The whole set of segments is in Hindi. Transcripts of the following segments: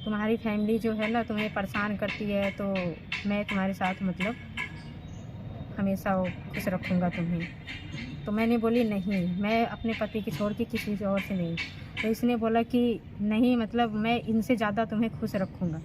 तुम्हारी फैमिली जो है ना तुम्हें परेशान करती है, तो मैं तुम्हारे साथ मतलब हमेशा वो खुश रखूँगा तुम्हें। तो मैंने बोली नहीं, मैं अपने पति की छोड़ के किसी से और से नहीं। तो इसने बोला कि नहीं, मतलब मैं इनसे ज़्यादा तुम्हें खुश रखूँगा।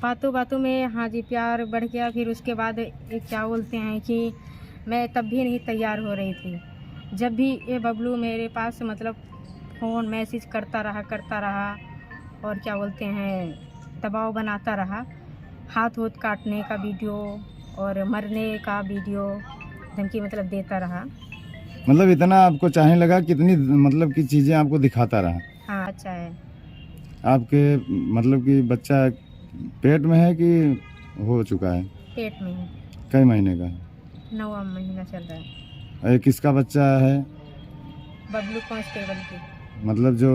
बातों बातों में हाँ जी प्यार बढ़ गया। फिर उसके बाद एक क्या बोलते हैं कि मैं तब भी नहीं तैयार हो रही थी। जब भी ये बबलू मेरे पास मतलब फ़ोन मैसेज करता रहा और क्या बोलते हैं दबाव बनाता रहा, हाथ वोथ काटने का वीडियो और मरने का वीडियो धमकी मतलब देता रहा। मतलब इतना आपको चाहने लगा, कितनी मतलब की चीज़ें आपको दिखाता रहा? हाँ, अच्छा है। आपके मतलब कि बच्चा पेट में है कि हो चुका है? पेट में है, कई महीने का है? 9वां महीना चल रहा है। ये किसका बच्चा है? बबलू कांस्टेबल की। मतलब जो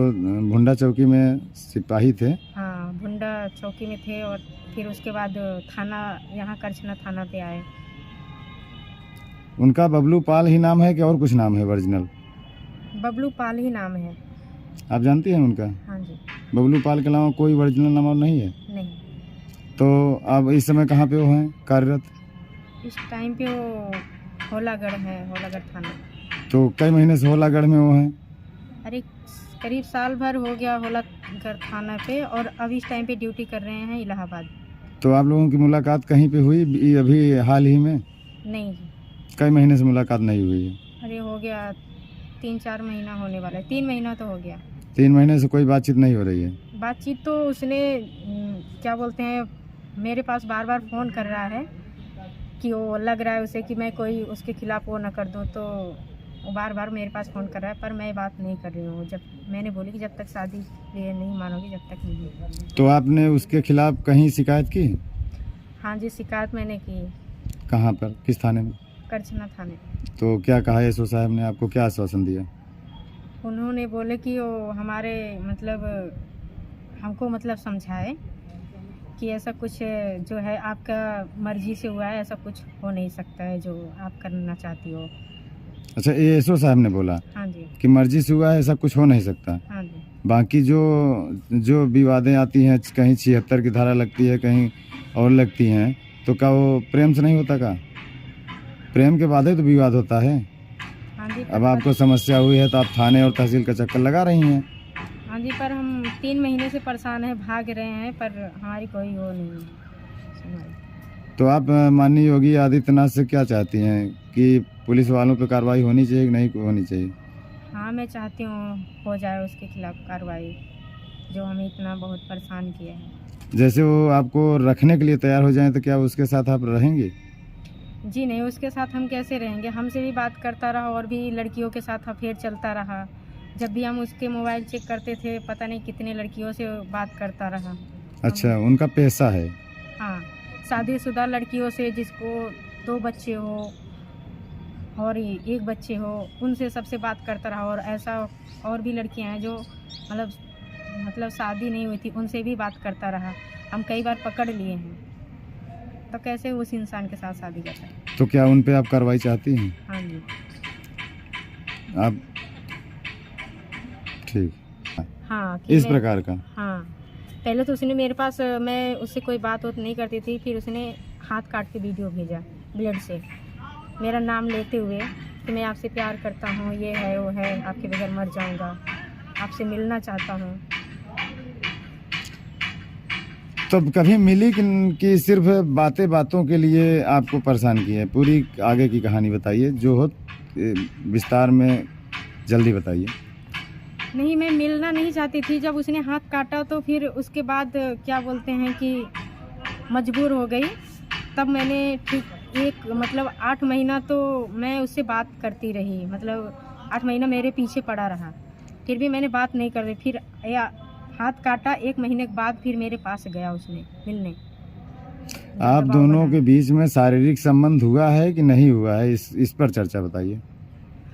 भुंडा चौकी में सिपाही थे? हाँ, भुंडा चौकी में थे और फिर उसके बाद थाना, यहाँ करछना थाना पे आए। उनका बबलू पाल ही नाम है कि और कुछ नाम है ओरिजिनल? बबलू पाल ही नाम है। आप जानती हैं उनका? हाँ जी। बबलू पाल के अलावा कोई ओरिजिनल नाम और नहीं है? नहीं, तो अब इस समय कहाँ पे वो हैं कार्यरत? इस टाइम पे वो होलागढ़ है, होलागढ़ थाना। तो कई महीने से होलागढ़ में वो हैं? अरे करीब साल भर हो गया होलागढ़ थाना पे, और अब इस टाइम पे ड्यूटी कर रहे हैं इलाहाबाद। तो आप लोगों की मुलाकात कहीं पे हुई अभी हाल ही में? नहीं जी, कई महीने से मुलाकात नहीं हुई है? अरे हो गया 3-4 महीना होने वाला है, 3 महीना तो हो गया। 3 महीने से कोई बातचीत नहीं हो रही है? बातचीत तो उसने क्या बोलते हैं मेरे पास बार बार फ़ोन कर रहा है कि वो लग रहा है उसे कि मैं कोई उसके खिलाफ़ वो ना कर दूँ, तो वो बार बार मेरे पास फ़ोन कर रहा है, पर मैं बात नहीं कर रही हूँ। जब मैंने बोली कि जब तक शादी ये नहीं मानोगी जब तक नहीं। तो आपने उसके खिलाफ कहीं शिकायत की? हाँ जी, शिकायत मैंने की, कहाँ पर, किस थाने में? करछना थाने। तो क्या कहा एसओ साहब ने, आपको क्या आश्वासन दिया? उन्होंने बोले कि वो हमारे मतलब हमको मतलब समझाए कि ऐसा कुछ जो है आपका मर्ज़ी से हुआ है, ऐसा कुछ हो नहीं सकता है जो आप करना चाहती हो। अच्छा, ये एसओ साहब ने बोला हाँ जी। कि मर्जी से हुआ है, ऐसा कुछ हो नहीं सकता? हाँ जी। बाकी जो जो विवादें आती हैं, कहीं 76 की धारा लगती है, कहीं और लगती हैं, तो क्या वो प्रेम से नहीं होता? का प्रेम के बाद ही तो विवाद होता है। हाँ जी, अब आपको समस्या हुई है तो आप थाने और तहसील का चक्कर लगा रही हैं। हाँ जी, पर हम 3 महीने से परेशान हैं, भाग रहे हैं, पर हमारी कोई वो नहीं है सुनवाई। तो आप माननीय योगी आदित्यनाथ से क्या चाहती हैं कि पुलिस वालों पर कार्रवाई होनी चाहिए कि नहीं होनी चाहिए? हाँ, मैं चाहती हूँ हो जाए उसके खिलाफ़ कार्रवाई, जो हमें इतना बहुत परेशान किया है। जैसे वो आपको रखने के लिए तैयार हो जाएं तो क्या उसके साथ आप रहेंगे? जी नहीं, उसके साथ हम कैसे रहेंगे? हमसे भी बात करता रहा और भी लड़कियों के साथ अफेयर चलता रहा। जब भी हम उसके मोबाइल चेक करते थे, पता नहीं कितने लड़कियों से बात करता रहा। अच्छा, उनका पैसा है? हाँ, शादीशुदा लड़कियों से जिसको 2 बच्चे हो और 1 बच्चे हो, उनसे सबसे बात करता रहा। और ऐसा और भी लड़कियां हैं जो मतलब शादी नहीं हुई थी, उनसे भी बात करता रहा। हम कई बार पकड़ लिए हैं, तो कैसे उस इंसान के साथ शादी करता है? तो क्या उन पे आप कार्रवाई चाहती हैं? हाँ जी। आप ठीक हाँ, कि इस मैं प्रकार का? हाँ, पहले तो उसने मेरे पास मैं उससे कोई बात वोत नहीं करती थी, फिर उसने हाथ काट के वीडियो भेजा ब्लड से, मेरा नाम लेते हुए कि मैं आपसे प्यार करता हूँ, ये है वो है, आपके बगैर मर जाऊँगा, आपसे मिलना चाहता हूँ। तो कभी मिली कि सिर्फ बातें बातों के लिए आपको परेशान की है? पूरी आगे की कहानी बताइए, जो हो विस्तार में जल्दी बताइए। नहीं, मैं मिलना नहीं चाहती थी। जब उसने हाथ काटा तो फिर उसके बाद क्या बोलते हैं कि मजबूर हो गई। तब मैंने ठीक एक मतलब 8 महीना तो मैं उससे बात करती रही, मतलब 8 महीना मेरे पीछे पड़ा रहा, फिर भी मैंने बात नहीं कर रही। फिर या हाथ काटा 1 महीने के बाद फिर मेरे पास गया उसने मिलने। आप दबाव दोनों बनाया। के बीच में शारीरिक संबंध हुआ है कि नहीं हुआ है, इस पर चर्चा बताइए।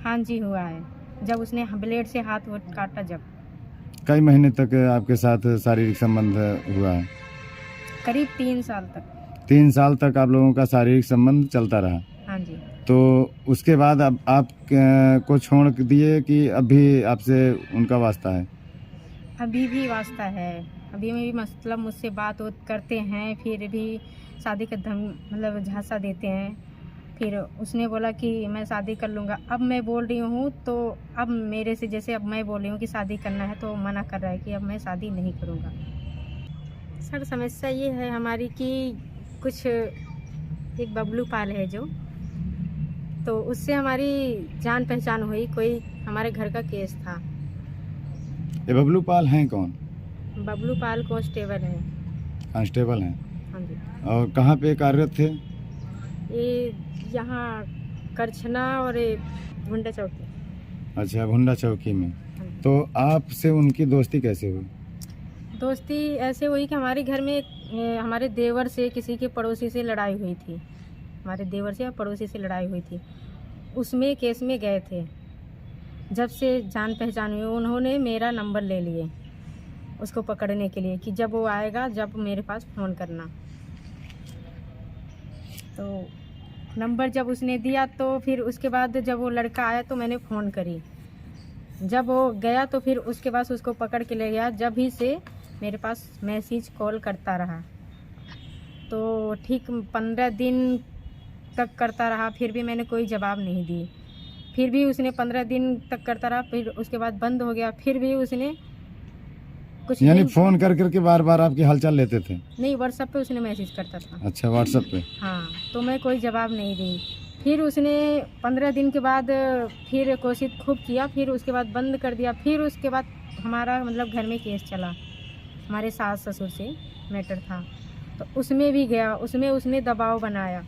हाँ जी, हुआ है। जब उसने ब्लेड से हाथ वो काटा जब। कई महीने तक आपके साथ शारीरिक संबंध हुआ है? करीब 3 साल तक। 3 साल तक आप लोगों का शारीरिक संबंध चलता रहा? हाँ जी। तो उसके बाद अब आप को छोड़ दिए कि अभी आपसे उनका वास्ता है? अभी भी वास्ता है। अभी भी मतलब मुझसे बात करते हैं, फिर भी शादी का मतलब झांसा देते हैं। फिर उसने बोला कि मैं शादी कर लूँगा। अब मैं बोल रही हूँ तो अब मेरे से जैसे अब मैं बोल रही हूँ कि शादी करना है तो मना कर रहा है कि अब मैं शादी नहीं करूँगा। सर समस्या ये है हमारी कि कुछ एक बबलू पाल है जो, तो उससे हमारी जान पहचान हुई, कोई हमारे घर का केस था। ये बबलू पाल हैं कौन? बबलू पाल कांस्टेबल है। कांस्टेबल हैं। हाँ जी। और कहाँ पे कार्यरत थे? ये यहाँ करछना और ये भुंडा चौकी। अच्छा, भुंडा चौकी में। हाँ जी। तो आपसे उनकी दोस्ती कैसे हुई? दोस्ती ऐसे हुई कि हमारे घर में हमारे देवर से किसी के पड़ोसी से लड़ाई हुई थी। हमारे देवर से या पड़ोसी से लड़ाई हुई थी, उसमें केस में गए थे। जब से जान पहचान हुई उन्होंने मेरा नंबर ले लिए उसको पकड़ने के लिए कि जब वो आएगा जब मेरे पास फ़ोन करना। तो नंबर जब उसने दिया तो फिर उसके बाद जब वो लड़का आया तो मैंने फ़ोन करी। जब वो गया तो फिर उसके बाद उसको पकड़ के ले गया। जब भी से मेरे पास मैसेज कॉल करता रहा, तो ठीक 15 दिन तक करता रहा, फिर भी मैंने कोई जवाब नहीं दी। फिर भी उसने 15 दिन तक करता रहा, फिर उसके बाद बंद हो गया। फिर भी उसने कुछ यानी दिन फोन कर करके बार बार आपकी हालचाल लेते थे? नहीं, व्हाट्सएप पे उसने मैसेज करता था। अच्छा, व्हाट्सएप पे। हाँ, तो मैं कोई जवाब नहीं दी। फिर उसने 15 दिन के बाद फिर कोशिश खूब किया, फिर उसके बाद बंद कर दिया। फिर उसके बाद हमारा मतलब घर में केस चला, हमारे सास ससुर से मैटर था, तो उसमें भी गया। उसमें उसने दबाव बनाया।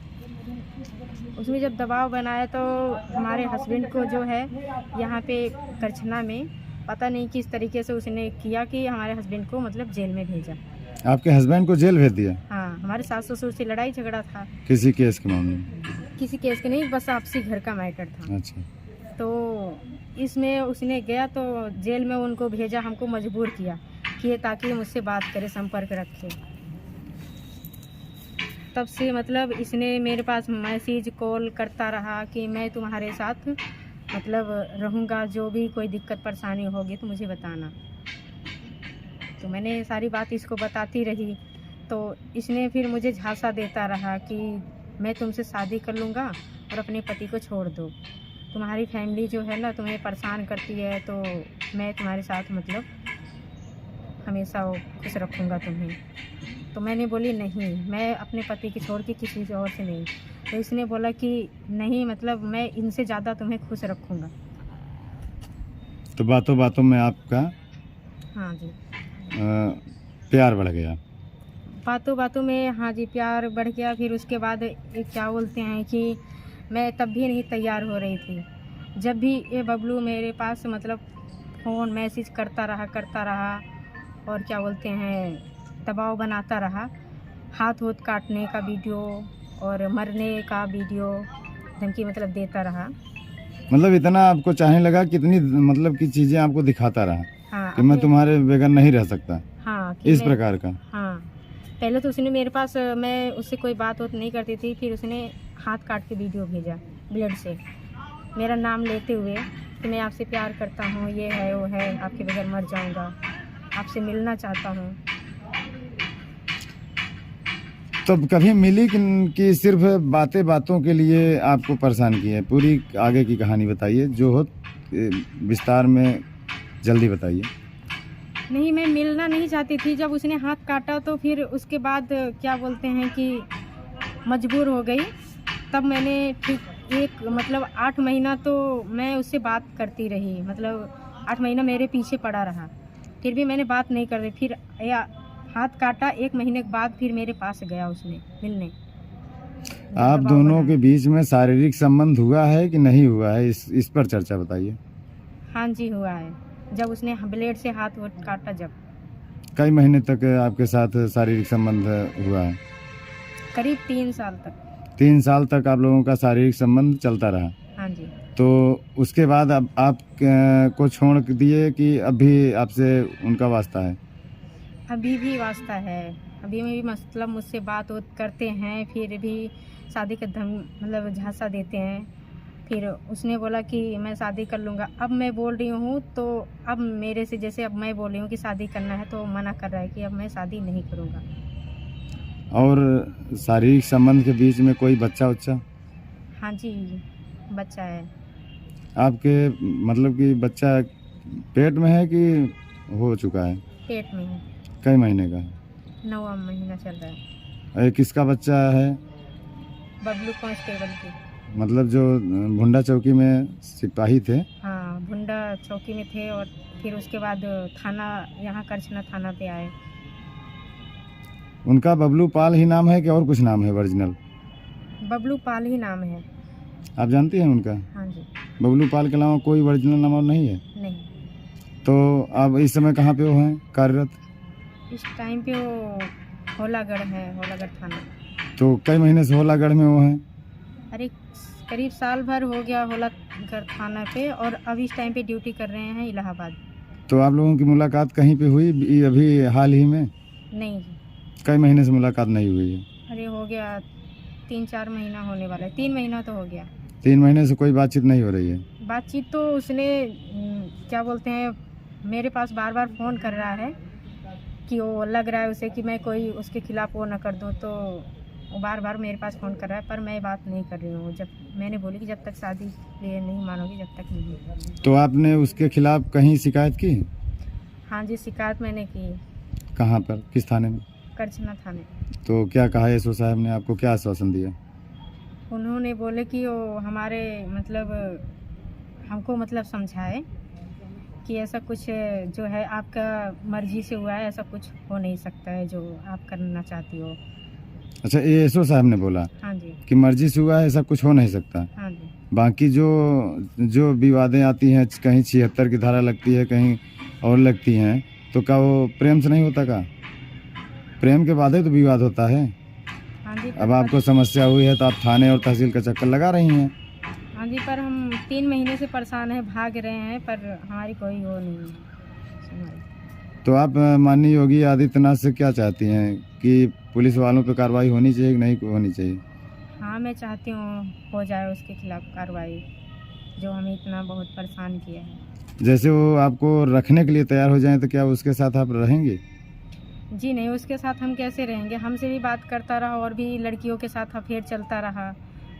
उसमें जब दबाव बनाया तो हमारे हस्बैंड को जो है यहाँ पे करछना में पता नहीं किस तरीके से उसने किया कि हमारे हस्बैंड को मतलब जेल में भेजा। आपके हस्बैंड को जेल भेज दिया? हाँ, हमारे सास ससुर से लड़ाई झगड़ा था। किसी केस के मामले में? किसी केस के नहीं, बस आपसी घर का मैटर था। अच्छा। तो इसमें उसने गया तो जेल में उनको भेजा, हमको मजबूर किया कि ताकि मुझसे बात करे, संपर्क रखे। तब से मतलब इसने मेरे पास मैसेज कॉल करता रहा कि मैं तुम्हारे साथ मतलब रहूँगा, जो भी कोई दिक्कत परेशानी होगी तो मुझे बताना। तो मैंने सारी बात इसको बताती रही, तो इसने फिर मुझे झांसा देता रहा कि मैं तुमसे शादी कर लूँगा और अपने पति को छोड़ दो। तुम्हारी फैमिली जो है ना तुम्हें परेशान करती है, तो मैं तुम्हारे साथ मतलब हमेशा खुश रखूँगा तुम्हें। तो मैंने बोली नहीं, मैं अपने पति की छोड़ के किसी से और से नहीं। तो इसने बोला कि नहीं, मतलब मैं इनसे ज़्यादा तुम्हें खुश रखूँगा। तो बातों बातों में आपका हाँ जी, प्यार बढ़ गया? बातों बातों में हाँ जी प्यार बढ़ गया। फिर उसके बाद ये क्या बोलते हैं कि मैं तब भी नहीं तैयार हो रही थी। जब भी ये बबलू मेरे पास मतलब फ़ोन मैसेज करता रहा और क्या बोलते हैं दबाव बनाता रहा, हाथ वोथ काटने का वीडियो और मरने का वीडियो धमकी मतलब देता रहा। मतलब इतना आपको चाहने लगा, कितनी मतलब की चीजें आपको दिखाता रहा हाँ, कि मैं तुम्हारे बगैर नहीं रह सकता? हाँ, इस प्रकार का? हाँ, पहले तो उसने मेरे पास, मैं उससे कोई बात नहीं करती थी, फिर उसने हाथ काट के वीडियो भेजा ब्लड से, मेरा नाम लेते हुए कि मैं आपसे प्यार करता हूँ, ये है वो है, आपके बगैर मर जाऊँगा, आपसे मिलना चाहता हूँ। तब कभी मिली कि सिर्फ बातें बातों के लिए आपको परेशान किया है? पूरी आगे की कहानी बताइए, जो हो विस्तार में जल्दी बताइए। नहीं, मैं मिलना नहीं चाहती थी। जब उसने हाथ काटा तो फिर उसके बाद क्या बोलते हैं कि मजबूर हो गई। तब मैंने ठीक एक मतलब 8 महीना तो मैं उससे बात करती रही, मतलब 8 महीना मेरे पीछे पड़ा रहा, फिर भी मैंने बात नहीं कर रही। फिर या हाथ काटा 1 महीने के बाद फिर मेरे पास गया उसने मिलने। आप दोनों के बीच में शारीरिक संबंध हुआ है कि नहीं हुआ है, इस पर चर्चा बताइए। हाँ जी, हुआ है। जब उसने ब्लेड से हाथ वोट काटा जब। कई महीने तक आपके साथ शारीरिक संबंध हुआ है? करीब 3 साल तक। 3 साल तक आप लोगों का शारीरिक संबंध चलता रहा? हाँ जी। तो उसके बाद अब आप को छोड़ दिए कि अभी आपसे उनका वास्ता है? अभी भी वास्ता है। अभी भी मतलब मुझसे बात करते हैं, फिर भी शादी का मतलब झांसा देते हैं। फिर उसने बोला कि मैं शादी कर लूँगा। अब मैं बोल रही हूँ तो अब मेरे से जैसे अब मैं बोल रही हूँ कि शादी करना है तो मना कर रहा है कि अब मैं शादी नहीं करूँगा। और शारीरिक संबंध के बीच में कोई बच्चा उच्चा हाँ जी, बच्चा है। आपके, मतलब कि बच्चा पेट में है कि हो चुका है? पेट में है, कई महीने का है? 9वां महीना चल रहा है। ये किसका बच्चा है? बबलू कांस्टेबल की। मतलब जो भुंडा चौकी में सिपाही थे? हाँ, भुंडा चौकी में थे और फिर उसके बाद थाना, यहाँ करछना थाना पे आए। उनका बबलू पाल ही नाम है कि और कुछ नाम है ओरिजिनल? बबलू पाल ही नाम है। आप जानती हैं उनका? हाँ जी। बबलू पाल के अलावा कोई ओरिजिनल नाम और नहीं है? नहीं, तो आप इस समय कहाँ पे वो हैं कार्यरत? इस टाइम पे वो होलागढ़ है, होलागढ़ थाना। तो कई महीने से होलागढ़ में वो हैं? अरे करीब साल भर हो गया होलागढ़ थाना पे, और अब इस टाइम पे ड्यूटी कर रहे हैं इलाहाबाद। तो आप लोगों की मुलाकात कहीं पे हुई अभी हाल ही में? नहीं, कई महीने से मुलाकात नहीं हुई है? अरे हो गया 3-4 महीना होने वाला है, 3 महीना तो हो गया। 3 महीने से कोई बातचीत नहीं हो रही है? बातचीत तो उसने क्या बोलते हैं, मेरे पास बार बार फ़ोन कर रहा है कि वो लग रहा है उसे कि मैं कोई उसके खिलाफ़ वो ना कर दूँ, तो वो बार बार मेरे पास फ़ोन कर रहा है, पर मैं बात नहीं कर रही हूँ। जब मैंने बोली कि जब तक शादी लिए नहीं मानोगी जब तक नहीं। तो आपने उसके खिलाफ कहीं शिकायत की? हाँ जी, शिकायत मैंने की, कहाँ पर, किस थाने में? करछना थाने। तो क्या कहा एसओ साहब ने, आपको क्या आश्वासन दिया? उन्होंने बोले कि वो हमारे मतलब हमको मतलब समझाए कि ऐसा कुछ जो है आपका मर्जी से हुआ है, ऐसा कुछ हो नहीं सकता है जो आप करना चाहती हो। अच्छा, ये एसओ साहब ने बोला हाँ जी। कि मर्जी से हुआ है, ऐसा कुछ हो नहीं सकता? हाँ जी। बाकी जो जो विवादें आती हैं, कहीं 76 की धारा लगती है, कहीं और लगती हैं, तो क्या वो प्रेम से नहीं होता? का प्रेम के बाद ही तो विवाद होता है। हाँ जी। अब आपको समस्या हुई है तो आप थाने और तहसील का चक्कर लगा रही हैं। हाँ जी, पर हम 3 महीने से परेशान हैं, भाग रहे हैं, पर हमारी कोई वो नहीं है सुनवाई। तो आप माननीय योगी आदित्यनाथ से क्या चाहती हैं कि पुलिस वालों पर कार्रवाई होनी चाहिए कि नहीं होनी चाहिए? हाँ, मैं चाहती हूँ हो जाए उसके खिलाफ कार्रवाई, जो हमें इतना बहुत परेशान किया है। जैसे वो आपको रखने के लिए तैयार हो जाएं तो क्या उसके साथ आप रहेंगे? जी नहीं, उसके साथ हम कैसे रहेंगे? हमसे भी बात करता रहा और भी लड़कियों के साथ अफेयर चलता रहा।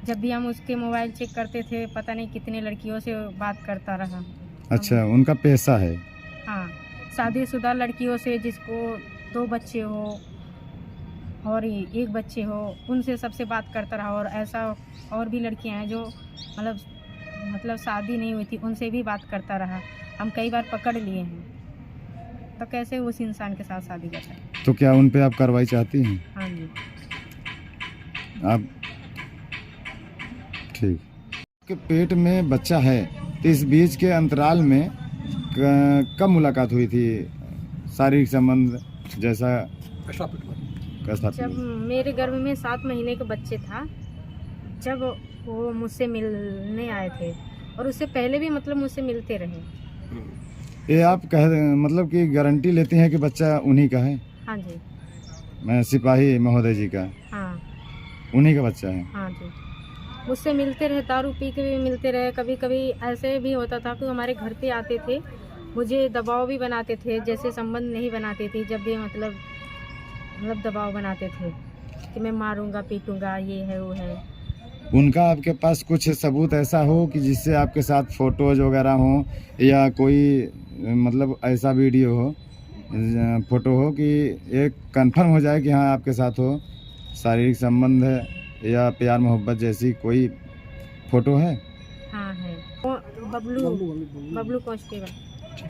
जब भी हम उसके मोबाइल चेक करते थे, पता नहीं कितने लड़कियों से बात करता रहा। अच्छा, उनका पैसा है? हाँ, शादीशुदा लड़कियों से जिसको 2 बच्चे हो और 1 बच्चे हो, उनसे सबसे बात करता रहा। और ऐसा और भी लड़कियां हैं जो मतलब शादी नहीं हुई थी, उनसे भी बात करता रहा। हम कई बार पकड़ लिए हैं, तो कैसे उस इंसान के साथ शादी करता है? तो क्या उन पे आप कार्रवाई चाहती हैं? हाँ जी। आप ठीक के पेट में बच्चा है, तो इस बीच के अंतराल में कब मुलाकात हुई थी? शारीरिक संबंध जैसा का साथ जब मेरे गर्भ में 7 महीने के बच्चे था, जब वो मुझसे मिलने आए थे, और उससे पहले भी मतलब मुझसे मिलते रहे। ये आप मतलब कि गारंटी लेती हैं कि बच्चा उन्हीं का है? हाँ जी। मैं सिपाही महोदय जी का हाँ। उन्हीं का बच्चा है? हाँ जी, मुझसे मिलते रहे, दारू पी के भी मिलते रहे। कभी कभी ऐसे भी होता था कि हमारे घर पे आते थे, मुझे दबाव भी बनाते थे, जैसे संबंध नहीं बनाते थे, जब भी मतलब दबाव बनाते थे कि मैं मारूंगा पीटूंगा, ये है वो है। उनका आपके पास कुछ सबूत ऐसा हो कि जिससे आपके साथ फोटोज वगैरह हो, या कोई मतलब ऐसा वीडियो हो, फोटो हो कि एक कंफर्म हो जाए कि हाँ आपके साथ हो, शारीरिक संबंध है या प्यार मोहब्बत जैसी कोई फोटो है? हाँ है, वो बबलू कांस्टेबल।